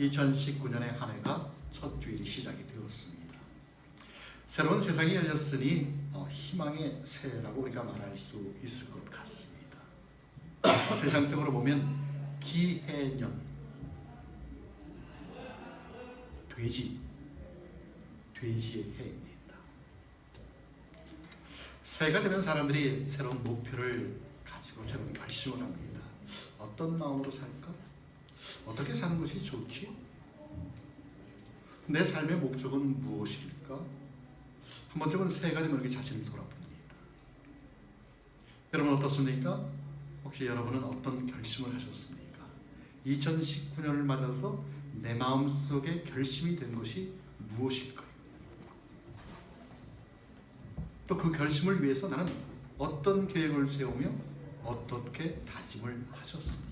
2019년의 한 해가 첫 주일이 시작이 되었습니다. 새로운 세상이 열렸으니 희망의 새해라고 우리가 말할 수 있을 것 같습니다. 세상적으로 보면 기해년, 돼지의 해입니다. 새해가 되면 사람들이 새로운 목표를 가지고 새로운 결심을 합니다. 어떤 마음으로 살까? 어떻게 사는 것이 좋지? 내 삶의 목적은 무엇일까? 한 번쯤은 새해가 되면 이렇게 자신을 돌아봅니다. 여러분 어떻습니까? 혹시 여러분은 어떤 결심을 하셨습니까? 2019년을 맞아서 내 마음속에 결심이 된 것이 무엇일까요? 또 그 결심을 위해서 나는 어떤 계획을 세우며 어떻게 다짐을 하셨습니까?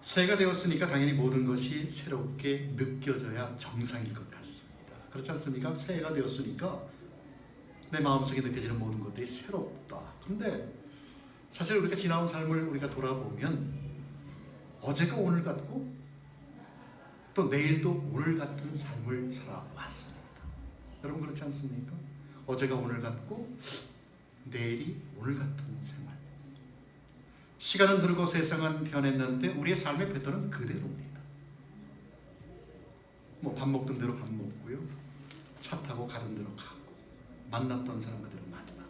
새해가 되었으니까 당연히 모든 것이 새롭게 느껴져야 정상일 것 같습니다. 그렇지 않습니까? 새해가 되었으니까 내 마음속에 느껴지는 모든 것들이 새롭다. 그런데 사실 우리가 지나온 삶을 우리가 돌아보면 어제가 오늘 같고 또 내일도 오늘 같은 삶을 살아왔습니다. 여러분 그렇지 않습니까? 어제가 오늘 같고 내일이 오늘 같은 생활. 시간은 흐르고 세상은 변했는데 우리의 삶의 패턴은 그대로입니다. 밥 먹던 대로 밥 먹고요. 차 타고 가던 대로 가고 만났던 사람 그대로 만나고.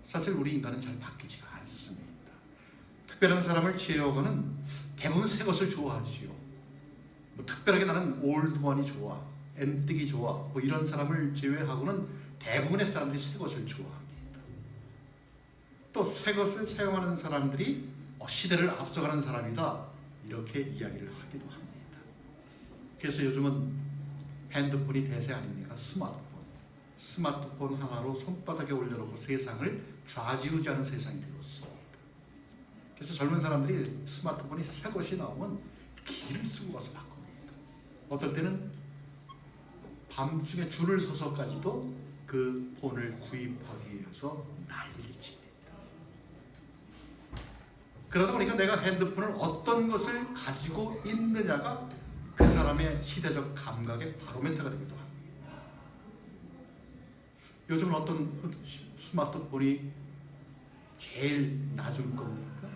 사실 우리 인간은 잘 바뀌지가 않습니다. 특별한 사람을 취하고는 대부분 새 것을 좋아하지요. 특별하게 나는 올드원이 좋아, 앤틱이 좋아, 이런 사람을 제외하고는 대부분의 사람들이 새 것을 좋아합니다. 또 새 것을 사용하는 사람들이 시대를 앞서가는 사람이다 이렇게 이야기를 하기도 합니다. 그래서 요즘은 핸드폰이 대세 아닙니까? 스마트폰 하나로 손바닥에 올려놓고 세상을 좌지우지하는 세상이 되었습니다. 그래서 젊은 사람들이 스마트폰이 새 것이 나오면 기를 쓰고 가서 바꿉니다. 어떨 때는 밤중에 줄을 서서까지도 그 폰을 구입하기 위해서 난리를 칩니다. 그러다 보니까 내가 핸드폰을 어떤 것을 가지고 있느냐가 그 사람의 시대적 감각의 바로메터가 되기도 합니다. 요즘은 어떤 스마트폰이 제일 낮은 겁니까?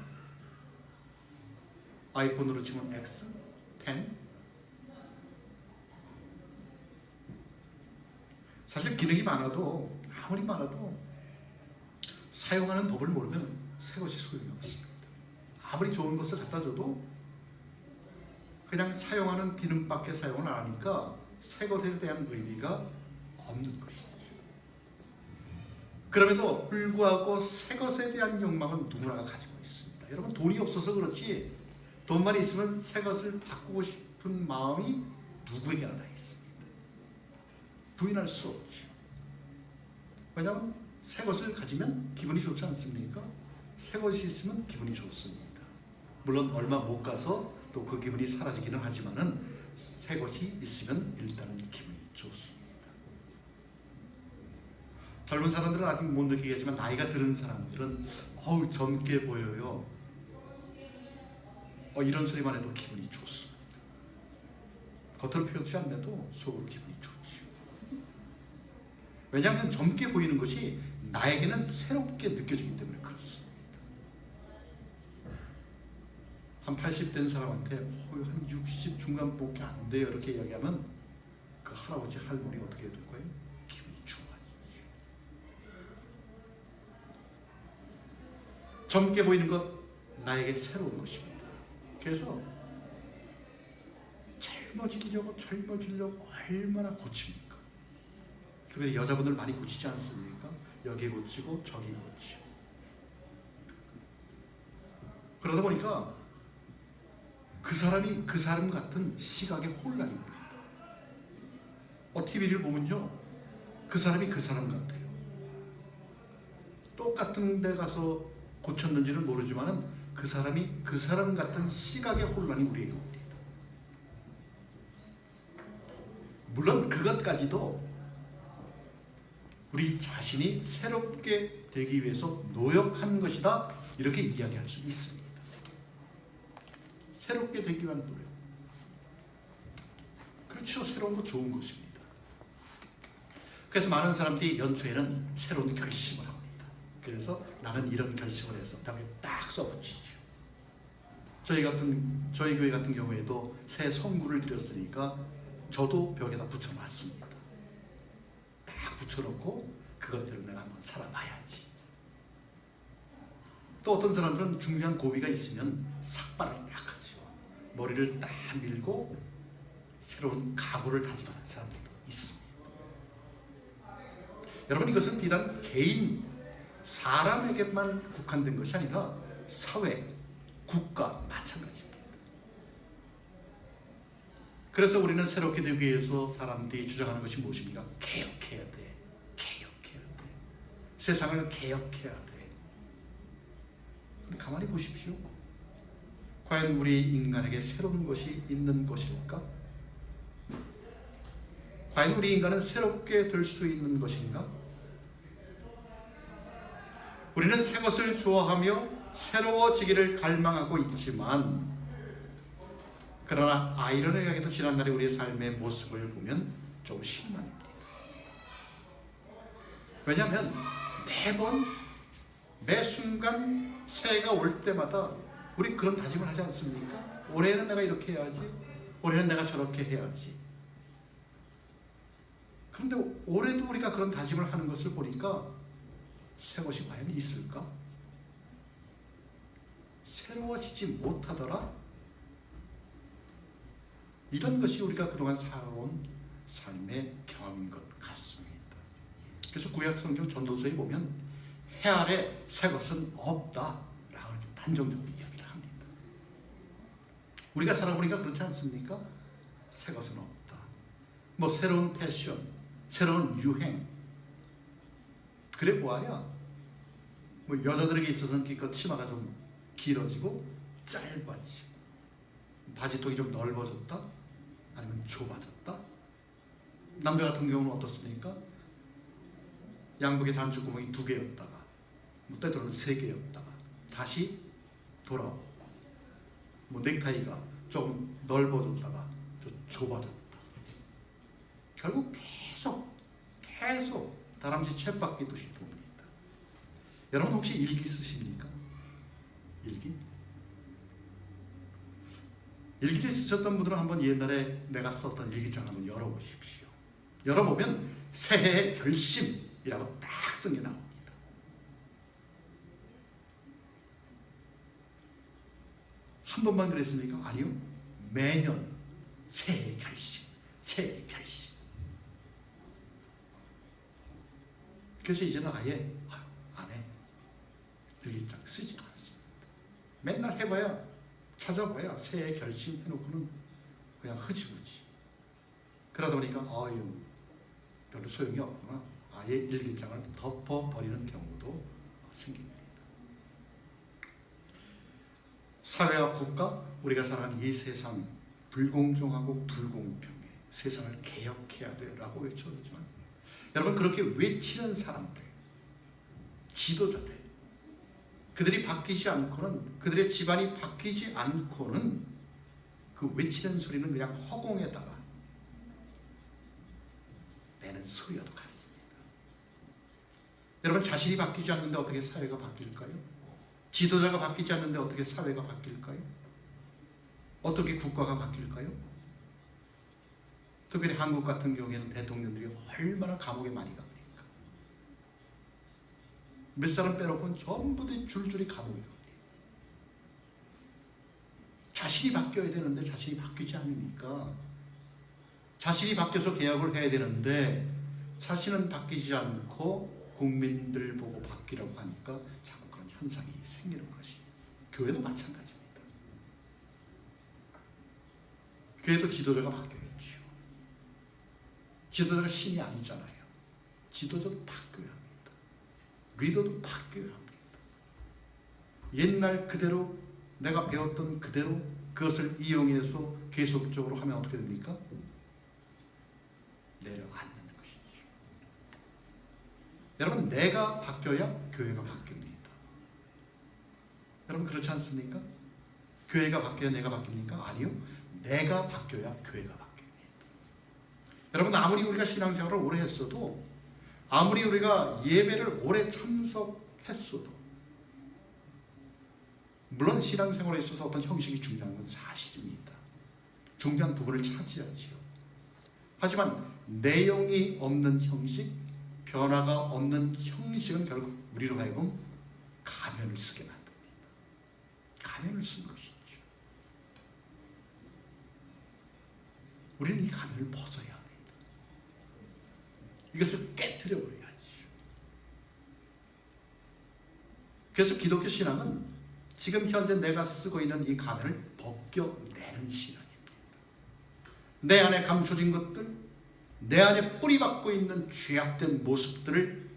아이폰으로 치면 X, 10. 사실 기능이 많아도 아무리 많아도 사용하는 법을 모르면 새 것이 소용이 없습니다. 아무리 좋은 것을 갖다 줘도 그냥 사용하는 기능밖에 사용을 안 하니까 새 것에 대한 의미가 없는 것이죠. 그럼에도 불구하고 새 것에 대한 욕망은 누구나 가지고 있습니다. 여러분 돈이 없어서 그렇지 돈만 있으면 새 것을 바꾸고 싶은 마음이 누구에게나 다 있습니다. 부인할 수 없죠. 왜냐하면 새 것을 가지면 기분이 좋지 않습니까? 새 것이 있으면 기분이 좋습니다. 물론 얼마 못 가서 또 그 기분이 사라지기는 하지만은 새 것이 있으면 일단은 기분이 좋습니다. 젊은 사람들은 아직 못 느끼겠지만 나이가 들은 사람들은 젊게 보여요. 이런 소리만 해도 기분이 좋습니다. 겉으로 표현치 않아도 속으로 기분이 좋죠. 왜냐하면 젊게 보이는 것이 나에게는 새롭게 느껴지기 때문에 그렇습니다. 한 80 된 사람한테 한 60 중반밖에 안 돼요 이렇게 이야기하면 그 할아버지 할머니 어떻게 될 거예요? 기분이 좋아지죠. 젊게 보이는 것 나에게 새로운 것입니다. 그래서 젊어지려고 얼마나 고칩니까? 특별히 여자분들 많이 고치지 않습니까? 여기 고치고 저기 고치고. 그러다 보니까 그 사람이 그 사람 같은 시각의 혼란이 옵니다. TV를 보면요 그 사람이 그 사람 같아요. 똑같은 데 가서 고쳤는지는 모르지만은 그 사람이 그 사람 같은 시각의 혼란이 우리에게 옵니다. 물론 그것까지도 우리 자신이 새롭게 되기 위해서 노력한 것이다 이렇게 이야기할 수 있습니다. 새롭게 되기 위한 노력. 그렇죠. 새로운 거 좋은 것입니다. 그래서 많은 사람들이 연초에는 새로운 결심을 합니다. 그래서 나는 이런 결심을 해서 벽에 딱 써붙이죠. 저희 교회 같은 경우에도 새 성구를 드렸으니까 저도 벽에다 붙여놨습니다. 딱 붙여놓고 그것대로 내가 한번 살아봐야지. 또 어떤 사람들은 중요한 고비가 있으면 삭발을 딱 하죠. 머리를 딱 밀고 새로운 각오를 다짐하는 사람들도 있습니다. 여러분, 이것은 비단 개인, 사람에게만 국한된 것이 아니라 사회, 국가 마찬가지입니다. 그래서 우리는 새롭게 되기 위해서 사람들이 주장하는 것이 무엇입니까? 개혁해야 돼. 개혁해야 돼. 세상을 개혁해야 돼. 근데 가만히 보십시오. 과연 우리 인간에게 새로운 것이 있는 것일까? 과연 우리 인간은 새롭게 될 수 있는 것인가? 우리는 새 것을 좋아하며 새로워지기를 갈망하고 있지만, 그러나 아이러니하게도 지난날의 우리의 삶의 모습을 보면 좀 실망입니다. 왜냐하면 매번 매 순간 새해가 올 때마다 우리 그런 다짐을 하지 않습니까? 올해는 내가 이렇게 해야지, 올해는 내가 저렇게 해야지. 그런데 올해도 우리가 그런 다짐을 하는 것을 보니까 새 것이 과연 있을까? 새로워지지 못하더라? 이런 것이 우리가 그동안 살아온 삶의 경험인 것 같습니다. 그래서 구약성경 전도서에 보면 해 아래 새 것은 없다 라고 단정적으로 이야기를 합니다. 우리가 살아보니까 그렇지 않습니까? 새 것은 없다. 뭐 새로운 패션, 새로운 유행, 그래 뭐야? 뭐 여자들에게 있어서는 기껏 치마가 좀 길어지고 짧아지고, 바지통이 좀 넓어졌다, 아니면 좁아졌다. 남자 같은 경우는 어떻습니까? 양복의 단추구멍이 2개였다가, 뭐 때로는 3개였다가 다시 돌아오고, 뭐 넥타이가 좀 넓어졌다가 좀 좁아졌다. 결국 계속 다람쥐 쳇바퀴 도시 돕니다. 여러분 혹시 일기 쓰십니까? 일기를 쓰셨던 분들은 한번 옛날에 내가 썼던 일기장 한번 열어보십시오. 열어보면 새해의 결심이라고 딱 쓴 게 나옵니다. 한 번만 그랬습니까? 아니요. 매년 새해의 결심, 새해의 결심. 그래서 이제는 아예 안 해. 일기장 쓰지도 않습니다. 맨날 해봐야, 찾아봐야 새해 결심 해놓고는 그냥 흐지부지. 그러다 보니까 별로 소용이 없구나. 아예 일기장을 덮어버리는 경우도 생깁니다. 사회와 국가, 우리가 살아가는 이 세상, 불공정하고 불공평해. 세상을 개혁해야 돼라고 외쳐오지만, 여러분 그렇게 외치는 사람들, 지도자들, 그들이 바뀌지 않고는, 그들의 집안이 바뀌지 않고는 그 외치는 소리는 그냥 허공에다가 내는 소리와도 같습니다. 여러분 자신이 바뀌지 않는데 어떻게 사회가 바뀔까요? 지도자가 바뀌지 않는데 어떻게 사회가 바뀔까요? 어떻게 국가가 바뀔까요? 특별히 한국 같은 경우에는 대통령들이 얼마나 감옥에 많이 갑니까? 몇 사람 빼놓고는 전부 다 줄줄이 감옥에 갑니다. 자신이 바뀌어야 되는데 자신이 바뀌지 않으니까, 자신이 바뀌어서 개혁을 해야 되는데 자신은 바뀌지 않고 국민들 보고 바뀌라고 하니까 자꾸 그런 현상이 생기는 것이, 교회도 마찬가지입니다. 교회도 지도자가 바뀌어야죠. 지도자가 신이 아니잖아요. 지도자도 바뀌어야 합니다. 리더도 바뀌어야 합니다. 옛날 그대로 내가 배웠던 그대로 그것을 이용해서 계속적으로 하면 어떻게 됩니까? 내려앉는 것이죠. 여러분 내가 바뀌어야 교회가 바뀝니다. 여러분 그렇지 않습니까? 교회가 바뀌어야 내가 바뀝니까? 아니요. 내가 바뀌어야 교회가 바뀝니다. 여러분, 아무리 우리가 신앙생활을 오래 했어도, 아무리 우리가 예배를 오래 참석했어도, 물론 신앙생활에 있어서 어떤 형식이 중요한 건 사실입니다. 중요한 부분을 차지하지요. 하지만 내용이 없는 형식, 변화가 없는 형식은 결국 우리로 하여금 가면을 쓰게 만듭니다. 가면을 쓴 것이죠. 우리는 이 가면을 벗어야 합니다. 이것을 깨트려 버려야죠. 그래서 기독교 신앙은 지금 현재 내가 쓰고 있는 이 가면을 벗겨내는 신앙입니다. 내 안에 감춰진 것들, 내 안에 뿌리박고 있는 죄악된 모습들을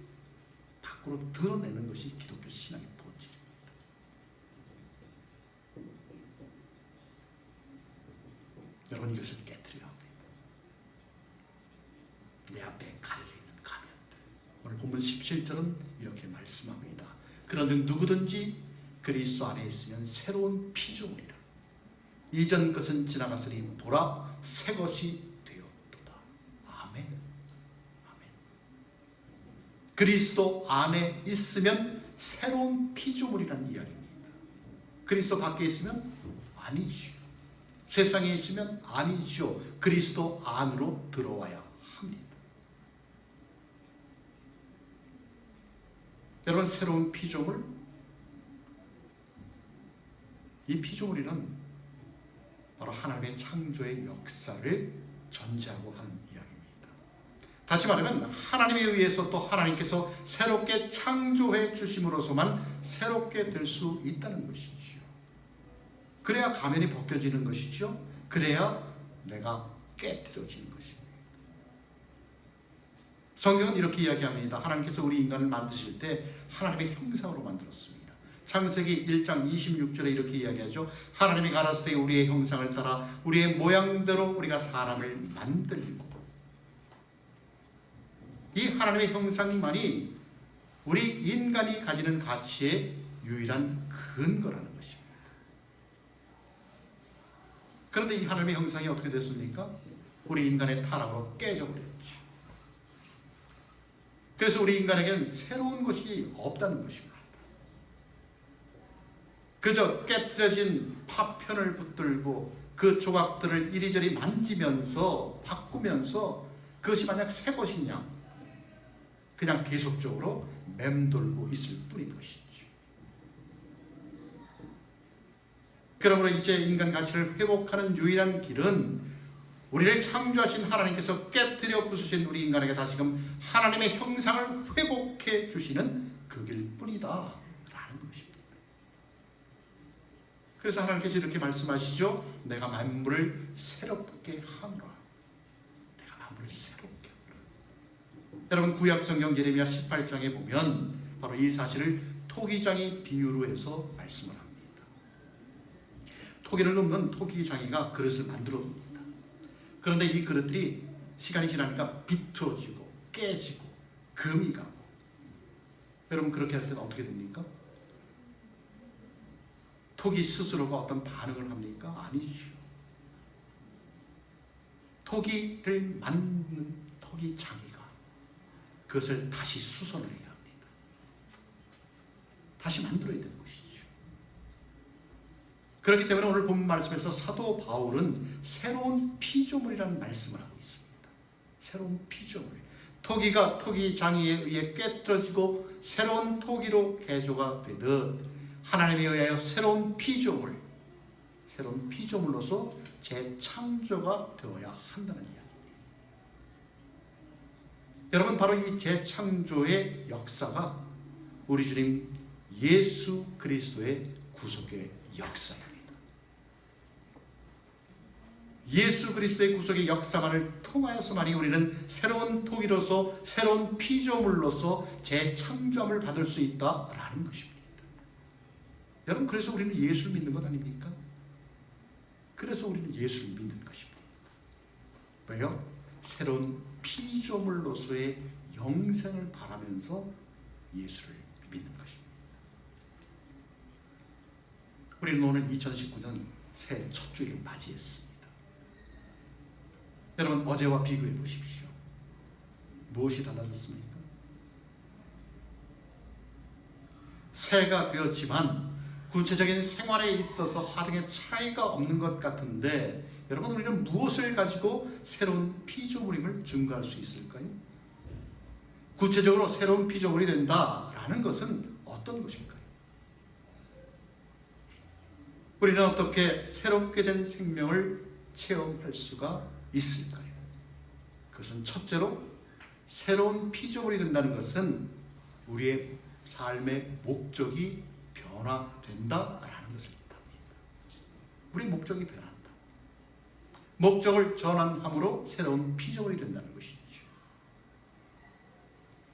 밖으로 드러내는 것이 기독교 신앙의 본질입니다. 여러분, 이것을 깨트려야 합니다. 내 앞에 가려져 있는 가면들. 오늘 본문 17절은 이렇게 말씀합니다. 그런즉 누구든지 그리스도 안에 있으면 새로운 피조물이라. 이전 것은 지나갔으니 보라 새 것이 되었도다. 아멘. 아멘. 그리스도 안에 있으면 새로운 피조물이라는 이야기입니다. 그리스도 밖에 있으면 아니지요. 세상에 있으면 아니지요. 그리스도 안으로 들어와야 합니다. 여러분, 새로운 피조물, 이 피조물이란 바로 하나님의 창조의 역사를 전제하고 하는 이야기입니다. 다시 말하면 하나님에 의해서 또 하나님께서 새롭게 창조해 주심으로서만 새롭게 될 수 있다는 것이지요. 그래야 가면이 벗겨지는 것이죠. 그래야 내가 깨트려지는 것입니다. 성경은 이렇게 이야기합니다. 하나님께서 우리 인간을 만드실 때 하나님의 형상으로 만들었습니다. 창세기 1장 26절에 이렇게 이야기하죠. 하나님이 가라사대 우리의 형상을 따라 우리의 모양대로 우리가 사람을 만들고. 이 하나님의 형상만이 우리 인간이 가지는 가치의 유일한 근거라는 것입니다. 그런데 이 하나님의 형상이 어떻게 됐습니까? 우리 인간의 타락으로 깨져버렸죠. 그래서 우리 인간에게는 새로운 것이 없다는 것입니다. 그저 깨트려진 파편을 붙들고 그 조각들을 이리저리 만지면서 바꾸면서 그것이 만약 새 것이냐, 그냥 계속적으로 맴돌고 있을 뿐인 것이죠. 그러므로 이제 인간 가치를 회복하는 유일한 길은 우리를 창조하신 하나님께서 깨트려 부수신 우리 인간에게 다시금 하나님의 형상을 회복해 주시는 그 길뿐이다 라는 것입니다. 그래서 하나님께서 이렇게 말씀하시죠. 내가 만물을 새롭게 하노라. 내가 만물을 새롭게 하노라. 여러분, 구약성경 예레미야 18장에 보면 바로 이 사실을 토기장이 비유로 해서 말씀을 합니다. 토기를 굽는 토기장이가 그릇을 만들어 둡니다. 그런데 이 그릇들이 시간이 지나니까 비틀어지고 깨지고 금이 가고. 여러분, 그렇게 할 때는 어떻게 됩니까? 토기 스스로가 어떤 반응을 합니까? 아니죠. 토기를 만드는 토기장이가 그것을 다시 수선을 해야 합니다. 다시 만들어야 되는 것이죠. 그렇기 때문에 오늘 본 말씀에서 사도 바울은 새로운 피조물이라는 말씀을 하고 있습니다. 새로운 피조물. 토기가 토기장이에 의해 깨뜨려지고 새로운 토기로 개조가 되듯 하나님에 의하여 새로운 피조물, 새로운 피조물로서 재창조가 되어야 한다는 이야기입니다. 여러분, 바로 이 재창조의 역사가 우리 주님 예수 그리스도의 구속의 역사입니다. 예수 그리스도의 구속의 역사만을 통하여서만이 우리는 새로운 토기로서 새로운 피조물로서 재창조함을 받을 수 있다라는 것입니다. 여러분, 그래서 우리는 예수를 믿는 것 아닙니까? 그래서 우리는 예수를 믿는 것입니다. 왜요? 새로운 피조물로서의 영생을 바라면서 예수를 믿는 것입니다. 우리는 오늘 2019년 새해 첫 주일을 맞이했습니다. 여러분, 어제와 비교해 보십시오. 무엇이 달라졌습니까? 새해가 되었지만 구체적인 생활에 있어서 하등의 차이가 없는 것 같은데, 여러분, 우리는 무엇을 가지고 새로운 피조물임을 증거할 수 있을까요? 구체적으로 새로운 피조물이 된다라는 것은 어떤 것일까요? 우리는 어떻게 새롭게 된 생명을 체험할 수가 있을까요? 그것은 첫째로, 새로운 피조물이 된다는 것은 우리의 삶의 목적이 변화된다라는 것을 뜻합니다. 우리 목적이 변한다. 목적을 전환함으로 새로운 피조물이 된다는 것이죠.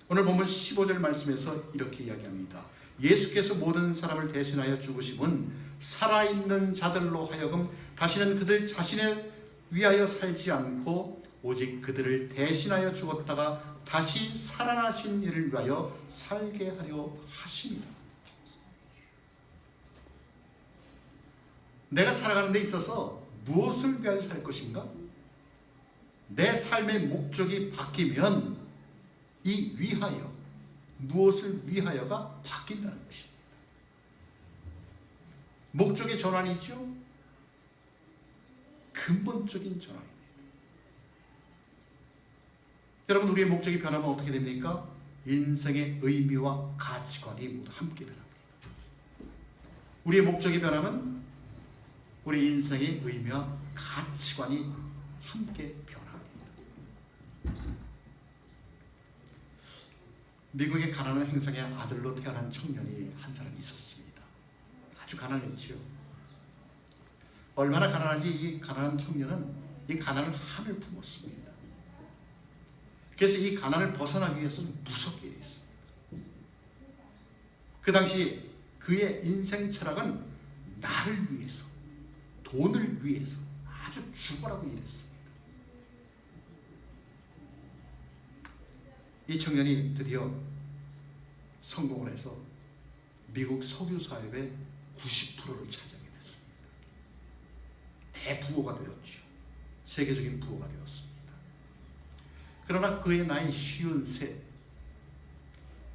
오늘 본문 15절 말씀에서 이렇게 이야기합니다. 예수께서 모든 사람을 대신하여 죽으심은 살아있는 자들로 하여금 다시는 그들 자신을 위하여 살지 않고 오직 그들을 대신하여 죽었다가 다시 살아나신 이를 위하여 살게 하려 하심이라. 내가 살아가는 데 있어서 무엇을 위하여 살 것인가? 내 삶의 목적이 바뀌면 이 위하여, 무엇을 위하여가 바뀐다는 것입니다. 목적의 전환이죠. 근본적인 전환입니다. 여러분, 우리의 목적이 변하면 어떻게 됩니까? 인생의 의미와 가치관이 모두 함께 변합니다. 우리의 목적이 변하면 우리 인생의 의미와 가치관이 함께 변합니다. 미국의 가난한 행성의 아들로 태어난 청년이 한 사람 있었습니다. 아주 가난했지요. 얼마나 가난한지 이 가난한 청년은 이 가난을 한을 품었습니다. 그래서 이 가난을 벗어나기 위해서 무섭게 했습니다. 그 당시 그의 인생 철학은 나를 위해서, 돈을 위해서 아주 죽어라고 일했습니다. 이 청년이 드디어 성공을 해서 미국 석유 사업의 90%를 차지하게 됐습니다. 대부호가 되었죠. 세계적인 부호가 되었습니다. 그러나 그의 나이 53,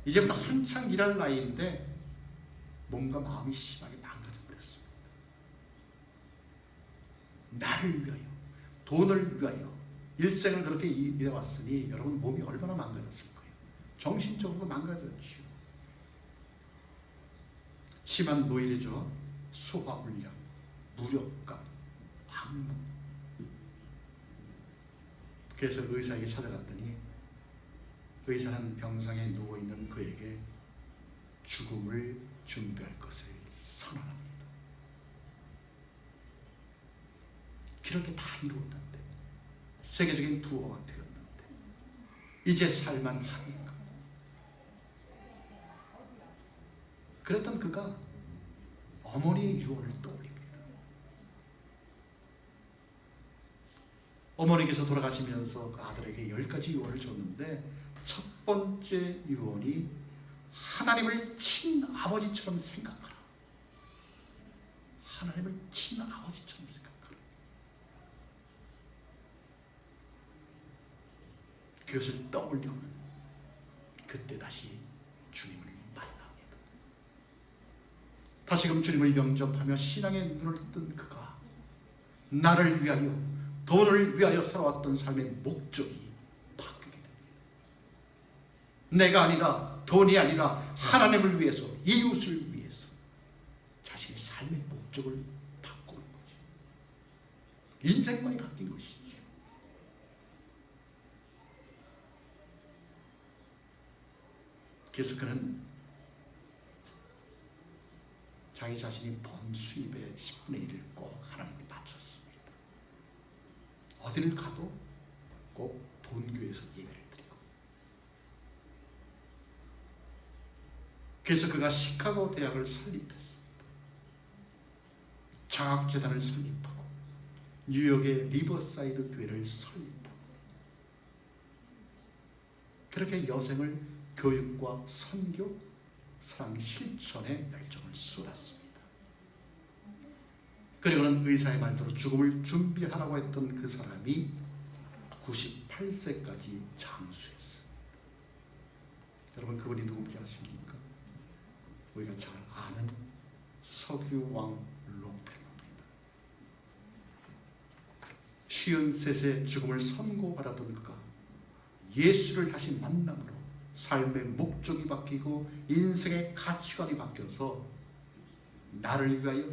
이제부터 한창 일할 나이인데 몸과 마음이 심하게 망가져 버렸습니다. 나를 위하여, 돈을 위하여 일생을 그렇게 일해왔으니 여러분, 몸이 얼마나 망가졌을 거예요. 정신적으로 망가졌죠. 심한 노이를 저하, 소화불량, 무력감, 악몽. 그래서 의사에게 찾아갔더니 의사는 병상에 누워있는 그에게 죽음을 준비할 것을 선언합니다. 그렇게 다 이루었는데, 세계적인 부호가 되었는데 이제 살만 하니까. 그랬던 그가 어머니의 유언을 떠올립니다. 어머니께서 돌아가시면서 그 아들에게 10가지 유언을 줬는데, 첫 번째 유언이 하나님을 친아버지처럼 생각하라. 하나님을 친아버지처럼 생각하라. 그것을 떠올리고는 그때 다시 주님을 만납니다. 다시금 주님을 영접하며 신앙의 눈을 뜬 그가 나를 위하여, 돈을 위하여 살아왔던 삶의 목적이 바뀌게 됩니다. 내가 아니라, 돈이 아니라 하나님을 위해서, 이웃을 위해서 자신의 삶의 목적을 바꾸는 거죠. 인생관이 바뀐 것이죠. 그래서 그는 자기 자신이 번 수입의 10분의 1을 꼭 하나님께 바쳤습니다. 어디를 가도 꼭 본교에서 예배를 드리고. 그래서 그가 시카고 대학을 설립했습니다. 장학재단을 설립하고 뉴욕의 리버사이드 교회를 설립하고, 그렇게 여생을 교육과 선교, 사랑 실천에 열정을 쏟았습니다. 그리고는 의사의 말대로 죽음을 준비하라고 했던 그 사람이 98세까지 장수했어요. 여러분, 그분이 누군지 아십니까? 우리가 잘 아는 석유왕 록펠러입니다. 53세 죽음을 선고받았던 그가 예수를 다시 만남으로 삶의 목적이 바뀌고 인생의 가치관이 바뀌어서 나를 위하여,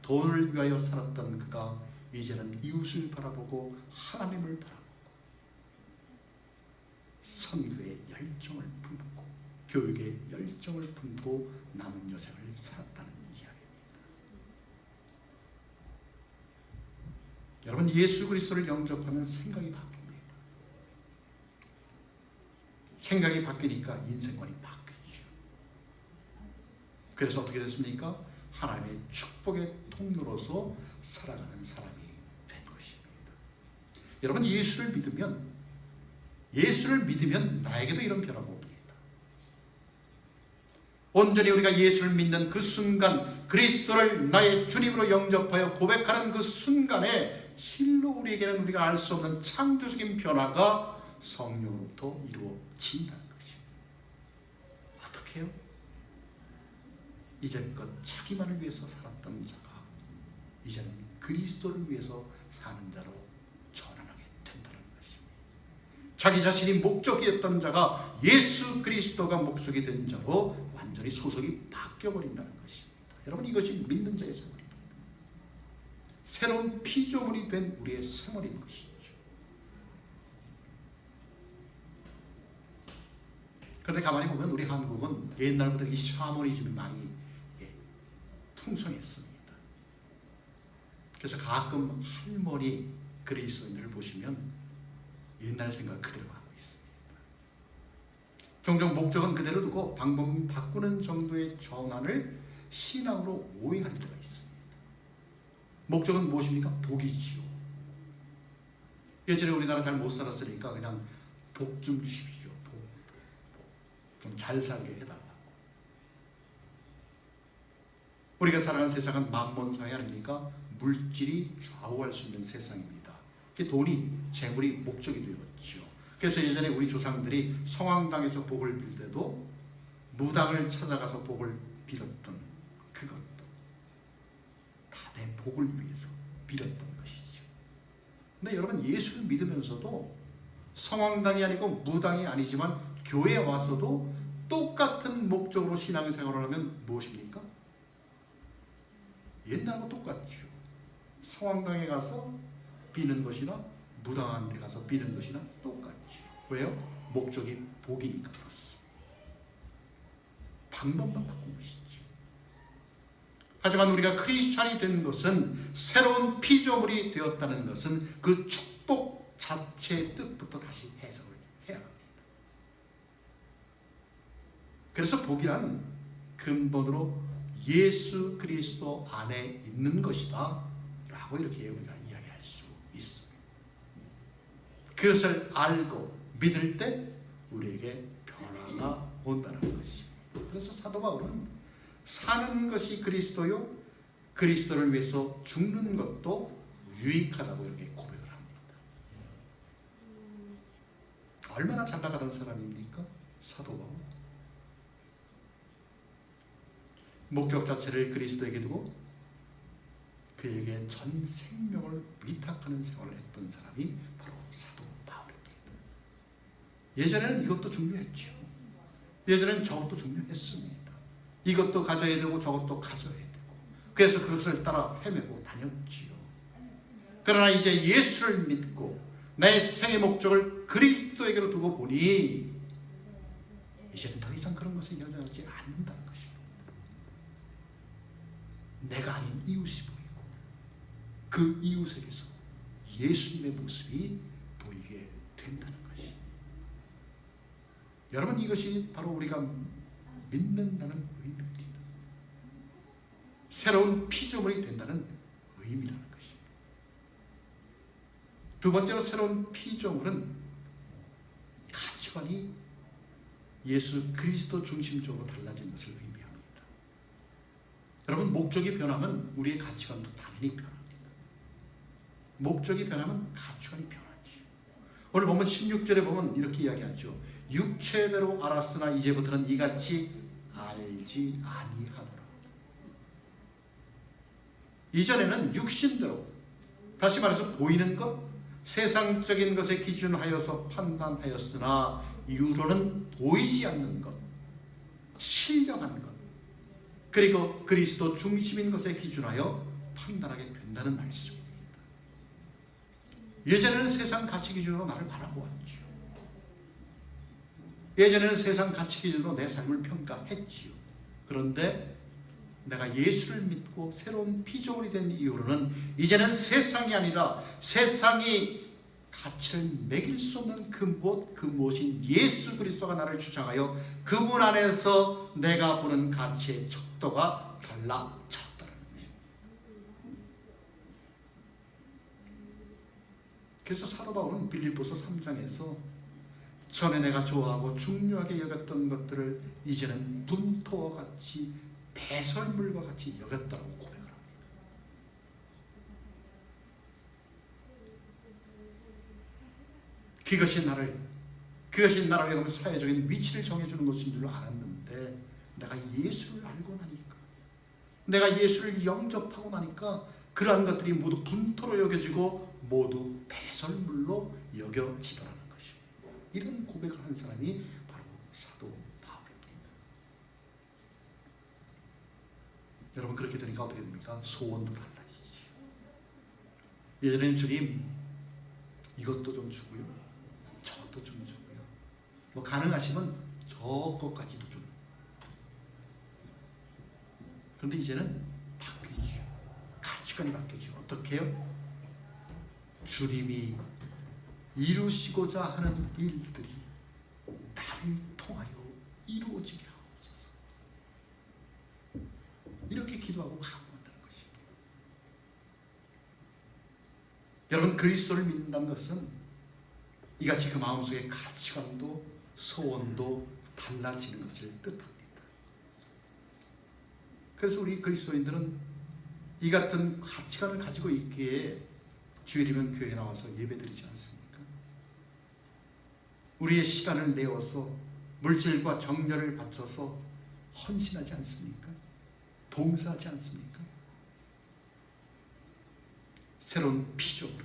돈을 위하여 살았던 그가 이제는 이웃을 바라보고 하나님을 바라보고 선교의 열정을 품고 교육의 열정을 품고 남은 여생을 살았다는 이야기입니다. 여러분, 예수 그리스도를 영접하면 생각이 바뀝니다. 생각이 바뀌니까 인생관이 바뀌죠. 그래서 어떻게 됐습니까? 하나님의 축복의 통로로서 살아가는 사람이 된 것입니다. 여러분, 예수를 믿으면 나에게도 이런 변화가 옵니다. 온전히 우리가 예수를 믿는 그 순간, 그리스도를 나의 주님으로 영접하여 고백하는 그 순간에 실로 우리에게는 우리가 알 수 없는 창조적인 변화가 성령으로부터 이루어진다는 것입니다. 어떻게 해요? 이제껏 자기만을 위해서 살았던 자가 이제는 그리스도를 위해서 사는 자로 전환하게 된다는 것입니다. 자기 자신이 목적이었던 자가 예수 그리스도가 목적이 된 자로 완전히 소속이 바뀌어버린다는 것입니다. 여러분, 이것이 믿는 자의 생활입니다. 새로운 피조물이 된 우리의 생활인 것이죠. 그런데 가만히 보면 우리 한국은 옛날부터 이 샤머니즘이 많이 풍성했습니다. 그래서 가끔 할머니 그리스도인들을 보시면 옛날 생각 그대로 하고 있습니다. 종종 목적은 그대로 두고 방법은 바꾸는 정도의 전환을 신앙으로 오해할 때가 있습니다. 목적은 무엇입니까? 복이지요. 예전에 우리나라 잘 못 살았으니까 그냥 복 좀 주십시오. 좀 잘 살게 해달라고. 우리가 살아가는 세상은 만몬사회 아닙니까? 물질이 좌우할 수 있는 세상입니다. 돈이, 재물이 목적이 되었죠. 그래서 예전에 우리 조상들이 성황당에서 복을 빌 때도 무당을 찾아가서 복을 빌었던 그것도 다 내 복을 위해서 빌었던 것이죠. 근데 여러분, 예수를 믿으면서도 성황당이 아니고 무당이 아니지만 교회에 와서도 똑같은 목적으로 신앙생활을 하면 무엇입니까? 옛날과 똑같죠. 성황당에 가서 비는 것이나 무당한 데 가서 비는 것이나 똑같죠. 왜요? 목적이 복이니까 그렇습니다. 방법만 바꾼 것이죠. 하지만 우리가 크리스찬이 된 것은, 새로운 피조물이 되었다는 것은 그 축복 자체의 뜻부터 다시 해석을 해야 합니다. 그래서 복이란 근본으로 예수 그리스도 안에 있는 것이다 라고 이렇게 우리가 이야기할 수 있습니다. 그것을 알고 믿을 때 우리에게 변화가 온다는 것입니다. 그래서 사도 바울은 사는 것이 그리스도요, 그리스도를 위해서 죽는 것도 유익하다고 이렇게 고백을 합니다. 얼마나 잘 나가던 사람입니까? 사도 바울. 목적 자체를 그리스도에게 두고 그에게 전 생명을 위탁하는 생활을 했던 사람이 바로 사도 바울입니다. 예전에는 이것도 중요했죠. 예전에는 저것도 중요했습니다. 이것도 가져야 되고 저것도 가져야 되고, 그래서 그것을 따라 헤매고 다녔지요. 그러나 이제 예수를 믿고 내 생의 목적을 그리스도에게로 두고 보니 이제는 더 이상 그런 것을 연연하지 않는다는 것입니다. 내가 아닌 이웃이 보이고 그 이웃에게서 예수님의 모습이 보이게 된다는 것이, 여러분, 이것이 바로 우리가 믿는다는 의미입니다. 새로운 피조물이 된다는 의미라는 것입니다. 두 번째로, 새로운 피조물은 가치관이 예수 그리스도 중심적으로 달라진 것을 의미합니다. 여러분, 목적이 변하면 우리의 가치관도 당연히 변합니다. 목적이 변하면 가치관이 변하지. 오늘 보면 16절에 보면 이렇게 이야기하죠. 육체대로 알았으나 이제부터는 이같이 알지 아니하노라. 이전에는 육신대로, 다시 말해서 보이는 것, 세상적인 것에 기준하여서 판단하였으나 이후로는 보이지 않는 것, 신령한 것, 그리고 그리스도 중심인 것에 기준하여 판단하게 된다는 말씀입니다. 예전에는 세상 가치 기준으로 나를 바라보았죠. 예전에는 세상 가치 기준으로 내 삶을 평가했지요. 그런데 내가 예수를 믿고 새로운 피조물이 된 이후로는 이제는 세상이 아니라 세상이 가치를 매길 수 없는 그 무엇인 예수 그리스도가 나를 주장하여 그분 안에서 내가 보는 가치의 척도가 달라졌다는 것입니다. 그래서 사도 바울은 빌립보서 3장에서 전에 내가 좋아하고 중요하게 여겼던 것들을 이제는 분토와 같이 배설물과 같이 여겼다고 고백을 합니다. 그것이 나를 위해 사회적인 위치를 정해주는 것인 줄 알았는데 내가 예수를 알고 나니까, 내가 예수를 영접하고 나니까 그러한 것들이 모두 분토로 여겨지고 모두 배설물로 여겨지더라는 것입니다. 이런 고백을 한 사람이 바로 사도 바울입니다. 여러분, 그렇게 되니까 어떻게 됩니까? 소원도 달라지지. 예전에는 주님 이것도 좀 주고요, 저것도 좀 주고요, 뭐 가능하시면 저것까지도 좀. 그런데 이제는 바뀌죠. 가치관이 바뀌죠. 어떻게 해요? 주님이 이루시고자 하는 일들이 나를 통하여 이루어지게 하옵소서. 이렇게 기도하고 각오한다는 것입니다. 여러분, 그리스도를 믿는다는 것은 이같이 그 마음속의 가치관도 소원도 달라지는 것을 뜻합니다. 그래서 우리 그리스도인들은 이 같은 가치관을 가지고 있기에 주일이면 교회에 나와서 예배드리지 않습니까? 우리의 시간을 내어서 물질과 정열을 바쳐서 헌신하지 않습니까? 봉사하지 않습니까? 새로운 피조물,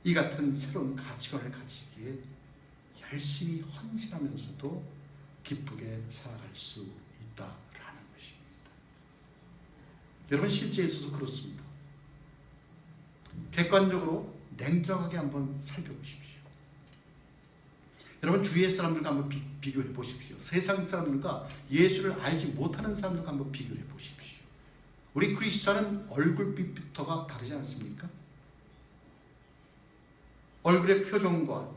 이 같은 새로운 가치관을 가지기에 열심히 헌신하면서도 기쁘게 살아갈 수 있다라는 것입니다. 여러분, 실제에 있어서 그렇습니다. 객관적으로 냉정하게 한번 살펴보십시오. 여러분, 주위의 사람들과 한번 비교해 보십시오. 세상 사람들과 예수를 알지 못하는 사람들과 한번 비교해 보십시오. 우리 크리스찬은 얼굴빛부터가 다르지 않습니까? 얼굴의 표정과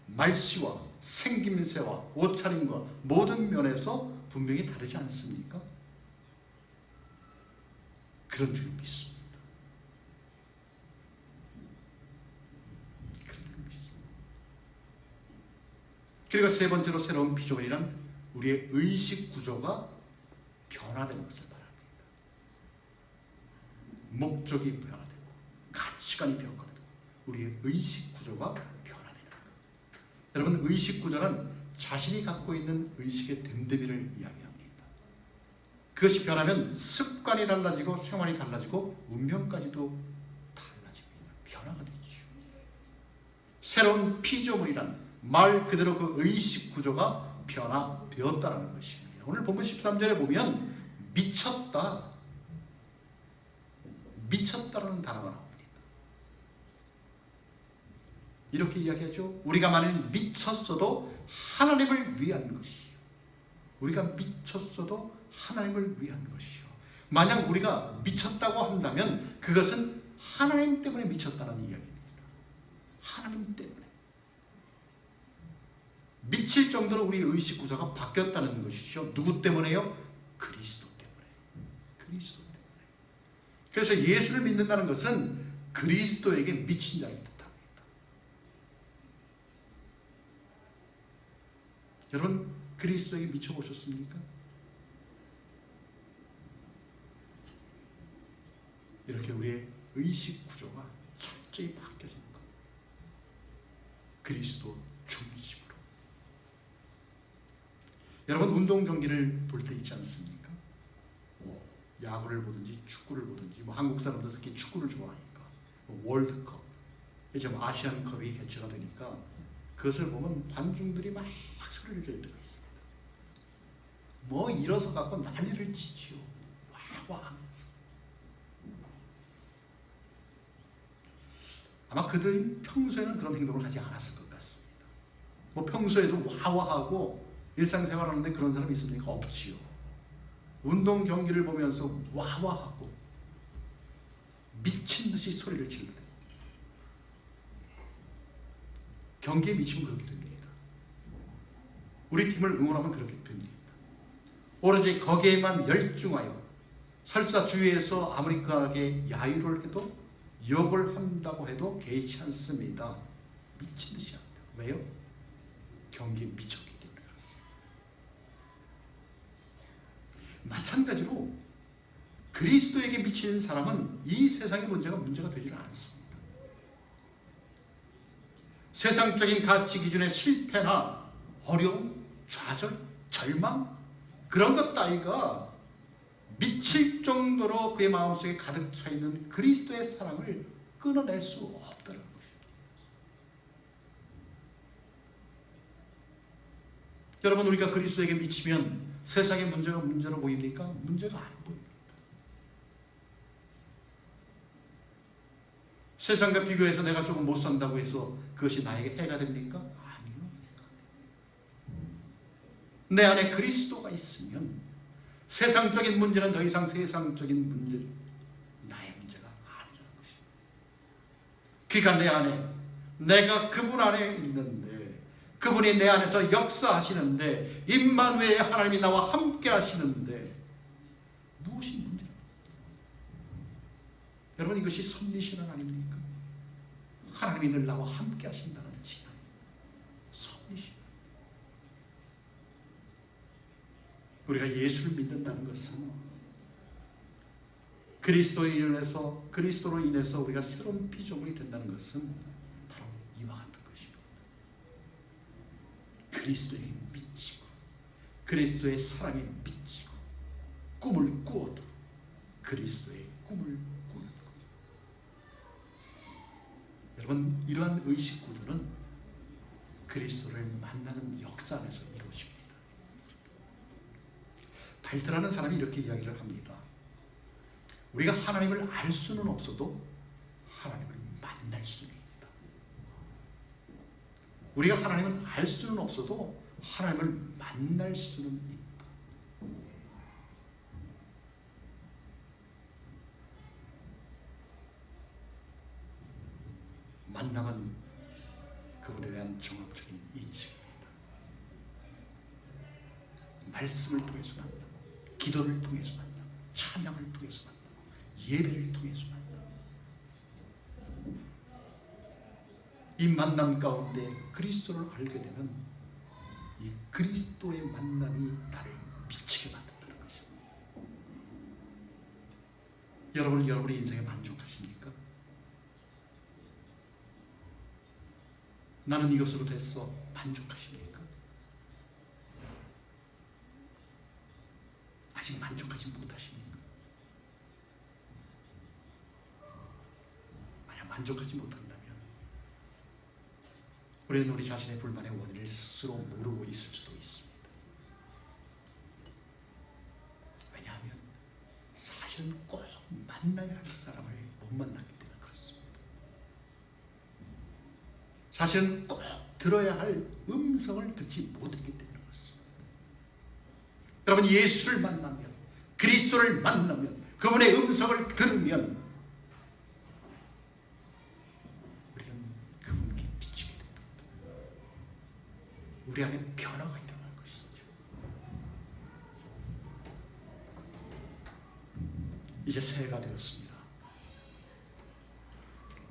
말씨와 생김새와 옷차림과 모든 면에서 분명히 다르지 않습니까? 그런 줄 믿습니다. 그리고 세 번째로 새로운 피조물이란 우리의 의식 구조가 변화되는 것을 말합니다. 목적이 변화되고 가치관이 변화되고 우리의 의식 구조가 변화되는 것. 여러분, 의식 구조는 자신이 갖고 있는 의식의 됨됨이를 이야기합니다. 그것이 변하면 습관이 달라지고 생활이 달라지고 운명까지도 달라집니다. 변화가 되죠. 새로운 피조물이란 말 그대로 그 의식 구조가 변화되었다는 것입니다. 오늘 본문 13절에 보면 미쳤다라는 단어가 나옵니다. 이렇게 이야기하죠. 우리가 만일 미쳤어도 하나님을 위한 것이요. 우리가 미쳤어도 하나님을 위한 것이요. 만약 우리가 미쳤다고 한다면 그것은 하나님 때문에 미쳤다는 이야기입니다. 하나님 때문에. 미칠 정도로 우리 의식 구조가 바뀌었다는 것이죠. 누구 때문에요? 그리스도 때문에. 그리스도 때문에. 그래서 예수를 믿는다는 것은 그리스도에게 미친 자를 뜻합니다. 여러분, 그리스도에게 미쳐보셨습니까? 이렇게 우리의 의식 구조가 철저히 바뀌어진 것. 그리스도 중심으로. 여러분, 운동 경기를 볼 때 있지 않습니까? 뭐 야구를 보든지 축구를 보든지, 뭐 한국 사람들 특히 축구를 좋아하니까 뭐 월드컵, 이제 뭐 아시안컵이 개최가 되니까 그것을 보면 관중들이 막 소리를 질 때가 있습니다. 뭐 일어서 갖고 난리를 치지요. 와 하면서. 아마 그들이 평소에는 그런 행동을 하지 않았을 것 같습니다. 뭐 평소에도 와와하고 일상생활하는데 그런 사람이 있습니까? 없지요. 운동 경기를 보면서 와와하고 미친 듯이 소리를 지르는 경기에 미치면 그렇게 됩니다. 우리 팀을 응원하면 그렇게 됩니다. 오로지 거기에만 열중하여 설사 주위에서 아무리 강하게 야유를 해도 욕을 한다고 해도 개의치 않습니다. 미친 듯이 합니다. 왜요? 경기에 미쳤기 때문에 그렇습니다. 마찬가지로 그리스도에게 미치는 사람은 이 세상의 문제가 되지는 않습니다. 세상적인 가치 기준의 실패나 어려움, 좌절, 절망 그런 것 따위가 미칠 정도로 그의 마음속에 가득 차 있는 그리스도의 사랑을 끊어낼 수 없다는 것입니다. 여러분, 우리가 그리스도에게 미치면 세상의 문제가 문제로 보입니까? 문제가 안 보입니다. 세상과 비교해서 내가 조금 못 산다고 해서 그것이 나에게 해가 됩니까? 아니요. 내 안에 그리스도가 있으면 세상적인 문제는 더 이상 세상적인 문제, 나의 문제가 아니라는 것입니다. 그러니까 내 안에, 내가 그분 안에 있는데, 그분이 내 안에서 역사하시는데, 임마누엘의 하나님이 나와 함께 하시는데 무엇이 문제입니까? 여러분, 이것이 섭리신앙 아닙니까? 하나님이 늘 나와 함께 하신다는 신앙, 섭리신앙. 우리가 예수를 믿는다는 것은 그리스도로 인해서 우리가 새로운 피조물이 된다는 것은 바로 이와 같은 것입니다. 그리스도에게 미치고 그리스도의 사랑에 미치고 꿈을 꾸어도 그리스도의 꿈을 꾸는 것. 여러분, 이러한 의식 구조는 그리스도를 만나는 역사 안에서 이루어집니다. 발트라는 사람이 이렇게 이야기를 합니다. 우리가 하나님을 알 수는 없어도 하나님을 만날 수는 있다. 우리가 하나님을 알 수는 없어도 하나님을 만날 수는 있다. 만남은 그분에 대한 종합적인 인식입니다. 말씀을 통해서 만나고, 기도를 통해서 만나고, 찬양을 통해서 만나고, 예배를 통해서 만나고, 이 만남 가운데 그리스도를 알게 되면 이 그리스도의 만남이 나를 미치게 만든다는 것입니다. 여러분은 여러분의 인생에 만족하십니까? 나는 이것으로 됐어. 만족하십니까? 아직 만족하지 못하십니까? 만약 만족하지 못한다면 우리는 우리 자신의 불만의 원인을 스스로 모르고 있을 수도 있습니다. 왜냐하면 사실은 꼭 만나야 할 사람을 못 만났기 때문에 그렇습니다. 사실은 꼭 들어야 할 음성을 듣지 못했기 때문에 그렇습니다. 여러분, 예수를 만나면, 그리스도를 만나면, 그분의 음성을 들으면 우리는 그분께 미치게 됩니다. 우리 안에 변화가 일어날 것이죠. 이제 새해가 되었습니다.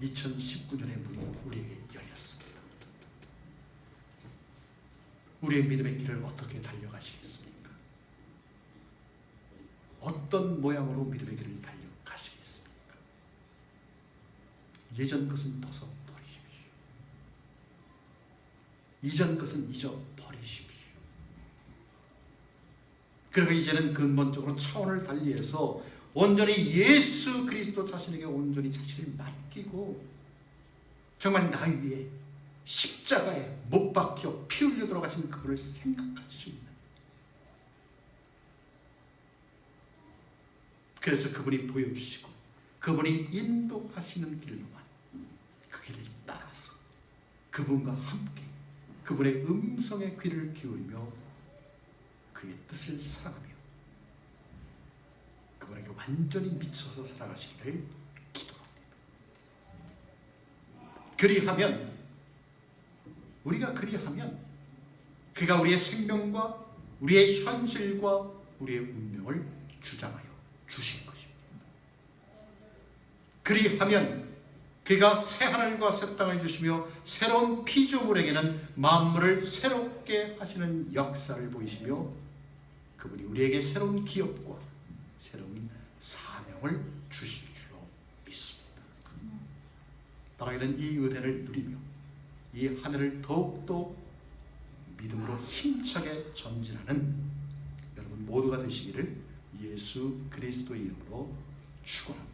2019년의 문이 우리에게 열렸습니다. 우리의 믿음의 길을 어떻게 달려가시겠습니까? 어떤 모양으로 믿음의 길을 달려가시겠습니까? 예전 것은 벗어버리십시오. 이전 것은 잊어버리십시오. 그리고 이제는 근본적으로 차원을 달리해서 온전히 예수 그리스도 자신에게 온전히 자신을 맡기고 정말 나 위에 십자가에 못 박혀 피 흘려 돌아가신 그분을 생각할 수 있는, 그래서 그분이 보여주시고 그분이 인도하시는 길로만 그 길을 따라서 그분과 함께 그분의 음성에 귀를 기울이며 그의 뜻을 사랑하며 그분에게 완전히 미쳐서 살아가시기를 기도합니다. 그리하면 그가 우리의 생명과 우리의 현실과 우리의 운명을 주장하여 주신 것입니다. 그리하면 그가 새 하늘과 새 땅을 주시며 새로운 피조물에게는 만물을 새롭게 하시는 역사를 보이시며 그분이 우리에게 새로운 기업과 새로운 사명을 주실 줄로 믿습니다. 바라기는 이 은혜를 누리며 이 한 해를 더욱더 믿음으로 힘차게 전진하는 여러분 모두가 되시기를 예수 그리스도의 이름으로 축원합니다.